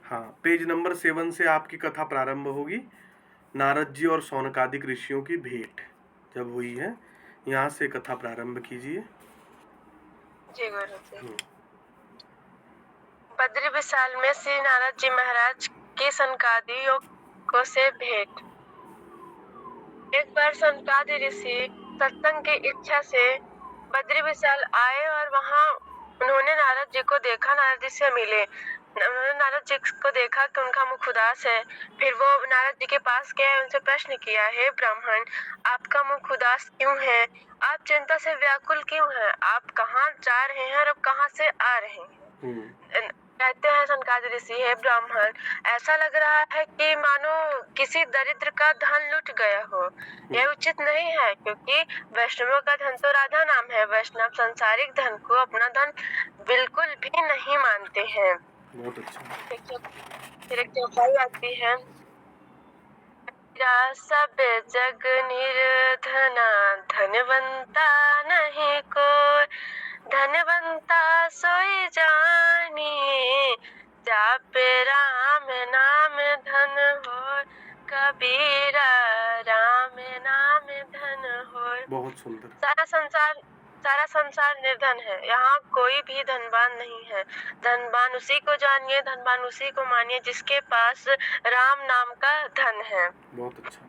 हाँ, page number 7 से आपकी कथा प्रारंभ होगी। नारद जी और शौनकादिक ऋषियों की भेंट जब हुई है, यहाँ से कथा प्रारंभ कीजिए। जी गुरु जी। बद्री विशाल में श्री नारद जी महाराज की सनकादियों से भेंट। एक बार सनकादि ऋषि सत्संग की इच्छा से बद्री विशाल आए और वहां उन्होंने नारद जी को देखा, नारद जी से मिले। उन्होंने नारद जी को देखा कि उनका मुख उदास है। फिर वो नारद जी के पास गए, उनसे प्रश्न किया, हे ब्राह्मण, आपका मुख उदास क्यों है? आप चिंता से व्याकुल क्यों हैं? आप कहाँ जा रहे हैं और कहाँ से आ रहे हैं? कहते हैं सनकादिक ऋषि, हे ब्राह्मण, ऐसा लग रहा है कि मानो किसी दरिद्र का धन लुट गया हो। यह उचित नहीं है, क्योंकि वैष्णवों का धन तो राधा नाम है। वैष्णव संसारिक धन को अपना धन बिल्कुल भी नहीं मानते हैं। बहुत अच्छा। फिर एक चौपाई आती है, सब जग निर्धना, धनवंता नहीं कोई, धनवंता सोई जानी, जापे राम नाम धन हो, कबीरा राम नाम धन हो। बहुत सुंदर। सारा संसार निर्धन है, यहाँ कोई भी धनवान नहीं है। धनवान उसी को जानिए, धनवान उसी को मानिए जिसके पास राम नाम का धन है। बहुत अच्छा।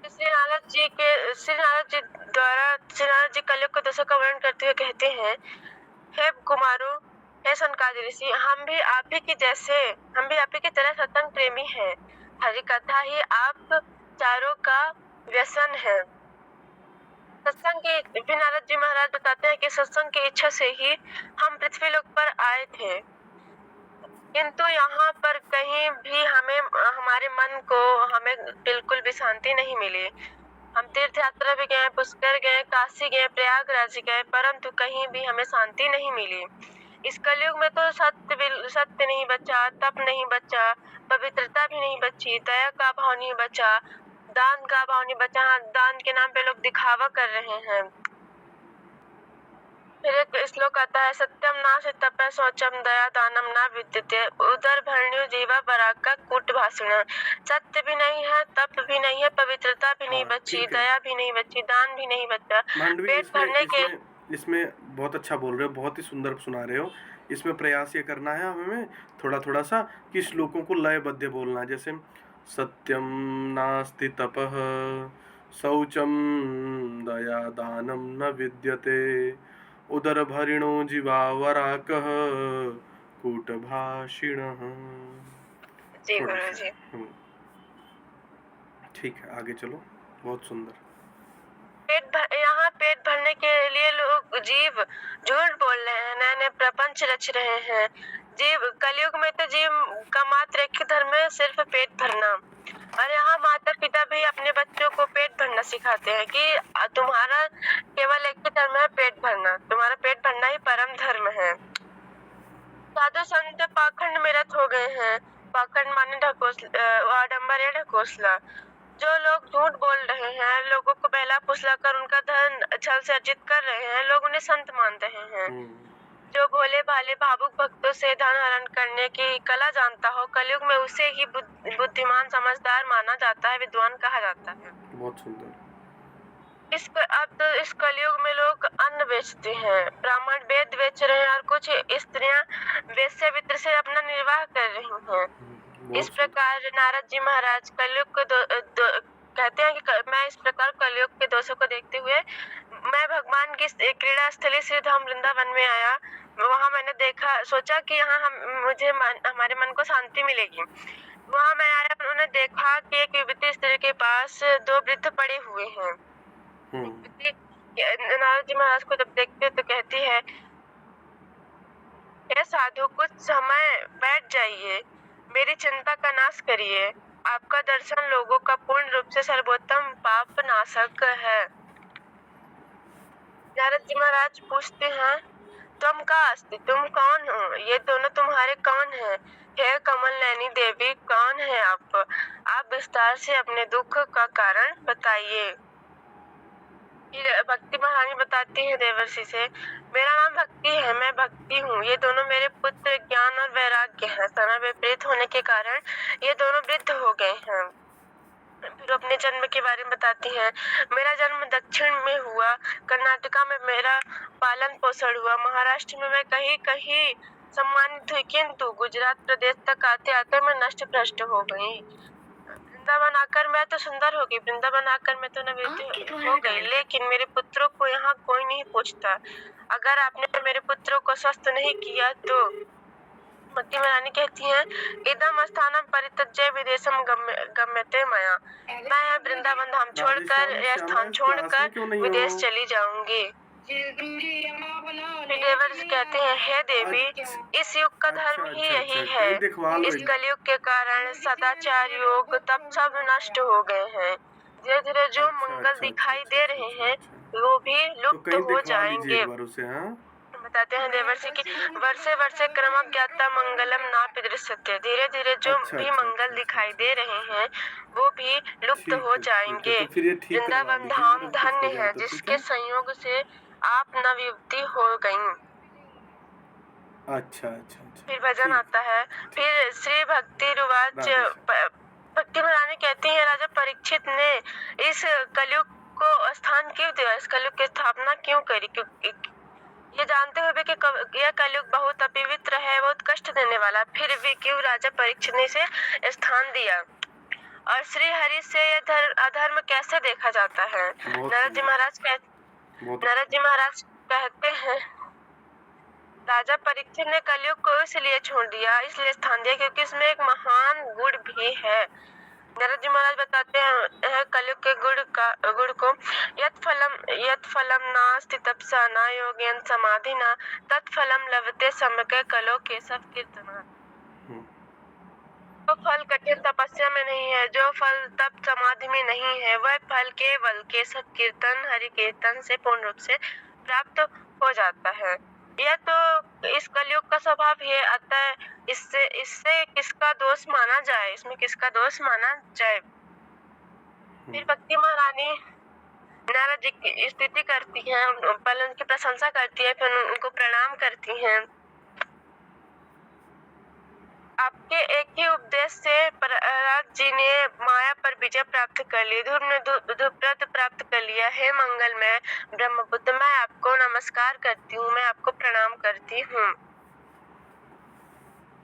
श्री नारद जी कलयुग को दोषों का वर्णन करते हुए कहते हैं, हे कुमारों, हे सनकादिक ऋषि, हम भी आप ही की तरह सत्संग प्रेमी हैं। हरि कथा ही आप चारों का व्यसन है। सत्संग की फिर नारद जी महाराज बताते हैं कि सत्संग की इच्छा से ही हम पृथ्वी लोक पर आए थे, किंतु यहाँ पर कहीं भी हमारे मन को बिल्कुल भी शांति नहीं मिली। हम तीर्थ यात्रा भी गए, पुष्कर गए, काशी गए, प्रयागराज गए, परंतु कहीं भी हमें शांति नहीं मिली। इस कलयुग में तो सत्य नहीं बचा, तप नहीं बचा, पवित्रता भी नहीं बची, दया का भाव नहीं बचा, दान का भाव नहीं बचा। दान के नाम पे लोग दिखावा कर रहे हैं। फिर एक श्लोक आता है, सत्यम नाश तप शौचम दया दानम ना विद्यते, उदर भरण्यो जीवा बराका कूट भाषण। सत्य भी नहीं है, तप भी नहीं है, पवित्रता भी नहीं बची, दया भी नहीं बची, दान भी नहीं बचा। पेट भरने के इसमें बहुत अच्छा बोल रहे हो, बहुत ही सुंदर सुना रहे हो। इसमें प्रयास ये करना है हमें थोड़ा थोड़ा सा कि श्लोकों को लयबद्ध बोलना है। जैसे सत्यम नास्ति तपः शौचम दया दानम न विद्यते, उदर भरिणो जीवा वराकः कूटभाषिणः। जी गुरु जी। ठीक है, आगे चलो। बहुत सुंदर। यहाँ पेट भरने के लिए लोग जीव झूठ बोल रहे हैं, नए नए प्रपंच रच रहे हैं। जीव कलयुग में तो जीव का मात्र एक ही धर्म है, सिर्फ पेट भरना। और यहाँ माता पिता भी अपने बच्चों को पेट भरना सिखाते हैं कि तुम्हारा केवल एक ही धर्म है, पेट भरना। तुम्हारा पेट भरना ही परम धर्म है। साधु संत पाखंड में रत हो गए हैं। पाखंड माने आडंबर या ढकोसला। जो लोग झूठ बोल रहे हैं, लोगों को बहला फुसला कर उनका धन छल से अर्जित कर रहे हैं, लोग उन्हें संत मान रहे हैं। जो भोले भाले भावुक भक्तों से धन हरण करने की कला जानता हो, कलयुग में उसे ही बुद्धिमान समझदार माना जाता है, विद्वान कहा जाता है। बहुत सुंदर। अब तो इस कलयुग में लोग अन्न बेचते हैं, ब्राह्मण वेद बेच रहे हैं और कुछ स्त्रियां वेश्या वित्र से अपना निर्वाह कर रही हैं। इस प्रकार नारद जी महाराज कलयुग को कहते हैं कि मैं इस प्रकार कलयुग के दोषों को देखते हुए मैं भगवान की क्रीड़ा स्थली श्री धाम वृंदावन में आया। वहाँ मैंने देखा, सोचा कि यहाँ हमारे मन को शांति मिलेगी। वहाँ मैं आया, उन्होंने देखा कि एक युवती स्त्री के पास 2 वृद्ध पड़े हुए हैं। नारद जी महाराज को जब देखते तो कहती है, हे साधु, कुछ समय बैठ जाइए, मेरी चिंता का नाश करिए। आपका दर्शन लोगों का पूर्ण रूप से सर्वोत्तम पाप नाशक है। नारद जी महाराज पूछते हैं, तुम का अस्ति, तुम कौन हो? ये दोनों तुम्हारे कौन हैं? हे कमल नैनी देवी, कौन है आप विस्तार से अपने दुख का कारण बताइए। भक्ति महारानी बताती है देवर्षि से, मेरा नाम भक्ति है, मैं भक्ति हूँ। ये दोनों मेरे पुत्र ज्ञान और वैराग्य है। समय विपरीत के कारण ये दोनों वृद्ध हो गए हैं। फिर अपने जन्म के बारे में बताती हैं। मेरा जन्म दक्षिण में हुआ, कर्नाटका में मेरा पालन पोषण हुआ, महाराष्ट्र में मैं कहीं कहीं सम्मानित हुई, किंतु गुजरात प्रदेश तक आते आते मैं नष्ट भ्रष्ट हो गई। वृंदावन आकर मैं तो सुंदर हो गई, वृंदावन आकर मैं तो नवृत्ति हो गई, लेकिन मेरे पुत्रों को यहाँ कोई नहीं पूछता। अगर आपने मेरे पुत्रों को स्वस्थ नहीं किया तो भक्ति में रानी कहती हैं, इदम स्थानम परित्यज्य विदेशम गम्यते मया। मैं यह वृंदावन धाम छोड़कर, यह स्थान छोड़कर विदेश चली जाऊंगी। फिर देवर्षि कहते हैं, हे देवी, इस युग का धर्म ही यही है। इस कलयुग के कारण सदाचार योग तब सब नष्ट हो गए हैं। धीरे धीरे जो मंगल दिखाई दे रहे हैं वो भी लुप्त हो जाएंगे। बताते हैं देवर्षि की, वर्षे वर्षे क्रम ज्ञाता मंगलम ना दृश्यते। धीरे धीरे जो भी मंगल दिखाई दे रहे हैं वो भी लुप्त हो जाएंगे। वृंदावन धाम धन्य है जिसके संयोग से आप नवयुवती हो गईं। अच्छा। फिर भजन आता है। फिर श्री भक्ति रुवाच, भक्ति महारानी कहती है, राजा परीक्षित ने इस कलयुग को स्थान क्यों दिया, इस कलयुग की स्थापना क्यों करी? क्योंकि ये जानते हुए कि यह कलयुग बहुत अपवित्र है, बहुत कष्ट देने वाला, फिर भी क्यों राजा परीक्षित ने इसे स्थान दिया? और श्री हरि से यह अधर्म कैसे देखा जाता है? नारद जी महाराज कहते हैं, राजा परीक्षित ने कलयुग को इसलिए छोड़ दिया, इसलिए स्थान दिया क्योंकि इसमें एक महान गुण भी है। नारद जी महाराज बताते हैं कलयुग के गुण को, यत् फलम नास्ति तपसा न योगेन समाधिना तत्फलम लभते सम्यक् कलो केशव कीर्तना। जो फल कठिन तपस्या में नहीं है, जो फल तप समाधि में नहीं है, वह फल केवल केशव कीर्तन हरि कीर्तन से पूर्ण रूप से प्राप्त हो जाता है। यह तो इस कलयुग का स्वभाव है, अतः इससे किसका दोष माना जाए, इसमें किसका दोष माना जाए? फिर भक्ति महारानी नारद जी की स्तुति करती हैं, पहले उनकी प्रशंसा करती है, फिर उनको प्रणाम करती हैं। आपके एक ही उपदेश से प्रहलाद जी ने माया पर विजय प्राप्त कर ली, ध्रुव ने ध्रुवव्रत प्राप्त कर लिया। हे मंगलमय ब्रह्मपुत्र, मैं आपको नमस्कार करती हूँ, मैं आपको प्रणाम करती हूँ।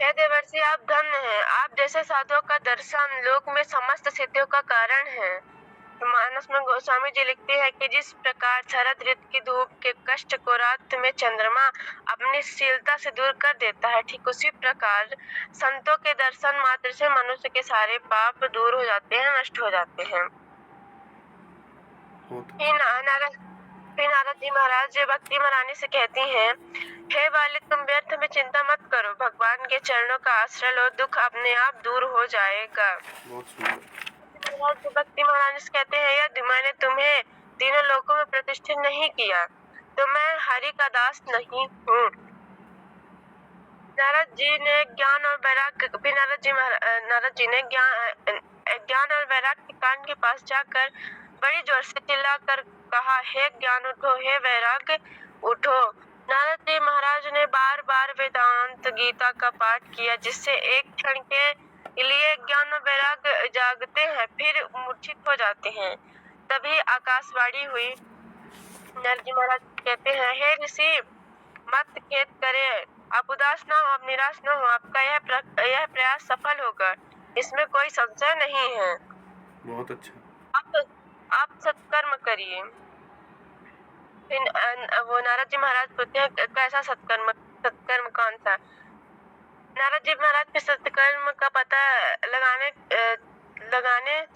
हे देवर्षि, आप धन्य हैं, आप जैसे साधुओं का दर्शन लोक में समस्त सिद्धियों का कारण है। मानस में गोस्वामी जी लिखते हैं कि जिस प्रकार शरद ऋतु की धूप के कष्ट को रात में चंद्रमा अपनी शीलता से दूर कर देता है, ठीक उसी प्रकार संतों के दर्शन मात्र से मनुष्य के सारे पाप दूर हो जाते हैं, नष्ट हो जाते हैं। फिर नारद जी महाराज भक्ति महारानी से कहती हैं, हे बालिक, तुम व्यर्थ में चिंता मत करो, भगवान के चरणों का आश्रय लो, दुख अपने आप दूर हो जाएगा। भक्ति महारानी से कहते हैं, यदि मैंने तुम्हें तीनों लोकों में प्रतिष्ठित नहीं किया तो मैं हरि का दास नहीं हूँ। नारद जी ने ज्ञान और वैराग्य और वैराग्य के कान के पास जाकर बड़ी जोर से चिल्लाकर कहा, हे ज्ञान उठो, हे वैराग्य उठो। नारद जी महाराज ने बार बार वेदांत गीता का पाठ किया, जिससे एक क्षण के लिए ज्ञान और वैराग्य जागते हैं, फिर मूर्छित हो जाते हैं। तभी आकाशवाणी हुई। नारद जी महाराज कहते हैं, हे ऋषि, मत खेद करे, आप उदास न हो, आप निराश न हो, आपका यह प्रयास सफल होगा, इसमें कोई संशय नहीं है। बहुत अच्छा। आप सत्कर्म करिए। वो नारद जी महाराज पूछते हैं, कैसा सत्कर्म कौन सा? नारद जी महाराज के सत्कर्म का पता लगाने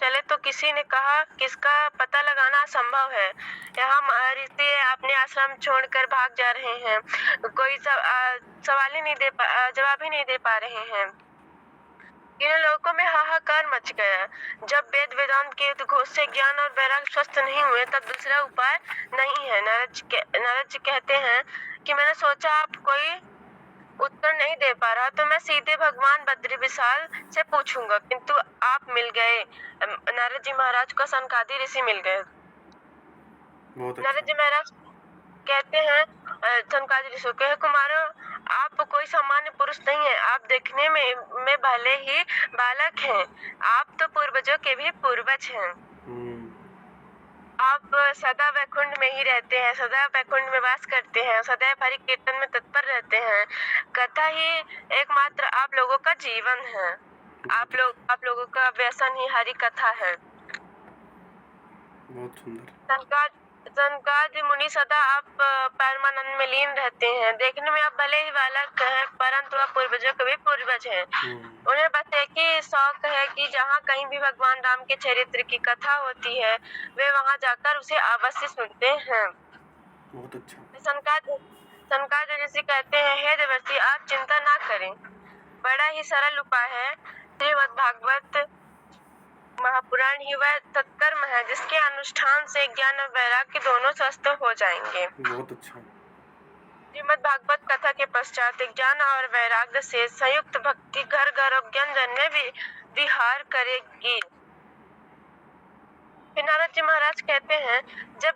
चले तो किसी ने कहा, किसका पता लगाना असंभव है, यहाँ ऋषि अपने आश्रम छोड़कर भाग जा रहे हैं, कोई जवाब ही नहीं दे पा रहे हैं। इन लोगों में हाहाकार मच गया। जब वेद वेदांत के उद्घोष से ज्ञान और वैराग्य स्वस्थ नहीं हुए तब दूसरा उपाय नहीं है। नारद जी कहते हैं कि मैंने सोचा आप कोई उत्तर नहीं दे पा रहा तो मैं सीधे भगवान बद्री विशाल से पूछूंगा, किंतु आप मिल गए। नारद जी महाराज को सनकादि ऋषि मिल गए। नारद जी महाराज कहते हैं सनकादि ऋषि को, कुमारों आप कोई सामान्य पुरुष नहीं हैं। आप देखने में भले ही बालक हैं, आप तो पूर्वजों के भी पूर्वज हैं। आप सदा वैकुंठ में ही रहते हैं, सदा वैकुंठ में वास करते हैं, सदैव हरि कीर्तन में तत्पर रहते हैं। कथा ही एकमात्र आप लोगों का जीवन है। आप लोगों का व्यसन ही हरि कथा है। बहुत सुंदर। सनकादि मुनि सदा आप परमानंद में लीन रहते हैं। देखने में आप भले ही बालक हैं, परंतु आप पूर्वजों के भी पूर्वज हैं। उन्हें बस एक ही शौक है कि जहाँ कहीं भी भगवान राम के चरित्र की कथा होती है, वे वहाँ जाकर उसे अवश्य सुनते हैं। बहुत अच्छा। सनकादि ऋषि कहते हैं, हे देवर्षि, आप चिंता ना करें, बड़ा ही सरल उपाय है। श्रीमद् भागवत महापुराण ही वह सत्कर्म है जिसके अनुष्ठान से ज्ञान और वैराग्य दोनों स्वस्थ हो जाएंगे। बहुत अच्छा। श्रीमद् भागवत कथा के पश्चात ज्ञान और वैराग्य से संयुक्त भक्ति घर घर और ज्ञान जन में भी विहार करेगी। फिर नारद जी महाराज कहते हैं, जब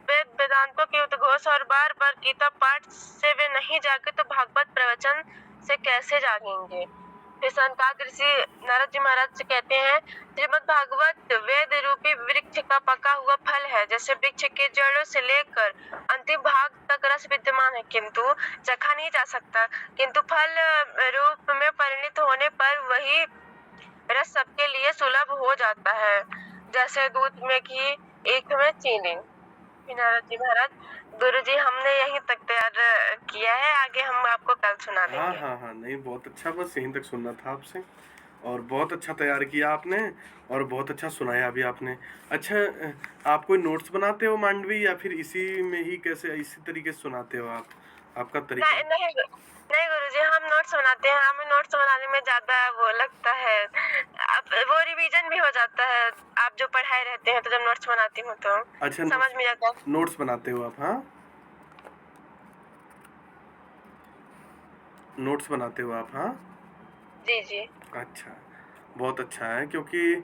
वेदांतों के उद्घोष और बार बार गीता पाठ से वे नहीं जागे तो भागवत प्रवचन से कैसे जागेंगे। फिर सनकादि ऋषि नारद जी महाराज से कहते हैं, श्रीमद् भागवत वेद रूपी वृक्ष का पका हुआ फल है। जैसे वृक्ष के जड़ों से लेकर अंतिम भाग तक रस विद्यमान है, किंतु चखा नहीं जा सकता, किंतु फल रूप में परिणित होने पर वही रस सबके लिए सुलभ हो जाता है, जैसे दूध में घी, ईख में चीनी। नारद जी महाराज, गुरु जी हमने यहीं तक तैयार किया है, आगे हम आपको कल सुना देंगे। हाँ, नहीं बहुत अच्छा, बस यहीं तक सुनना था आपसे। और बहुत अच्छा तैयार किया आपने और बहुत अच्छा सुनाया भी आपने। अच्छा, आप कोई नोट्स बनाते हो मांडवी, या फिर इसी में ही कैसे इसी तरीके से सुनाते हो आप? आपका तरीका? नहीं गुरुजी, हम नोट्स बनाते हैं। हमें नोट्स बनाने में ज्यादा वो लगता है, अब वो रिवीजन भी हो जाता है। आप जो पढ़ाए रहते हैं तो जब नोट्स बनाती हूँ तो अच्छा, समझ में जाता है। नोट्स बनाते हो आप? हाँ, नोट्स बनाते हो आप? हाँ जी जी। अच्छा, बहुत अच्छा है, क्योंकि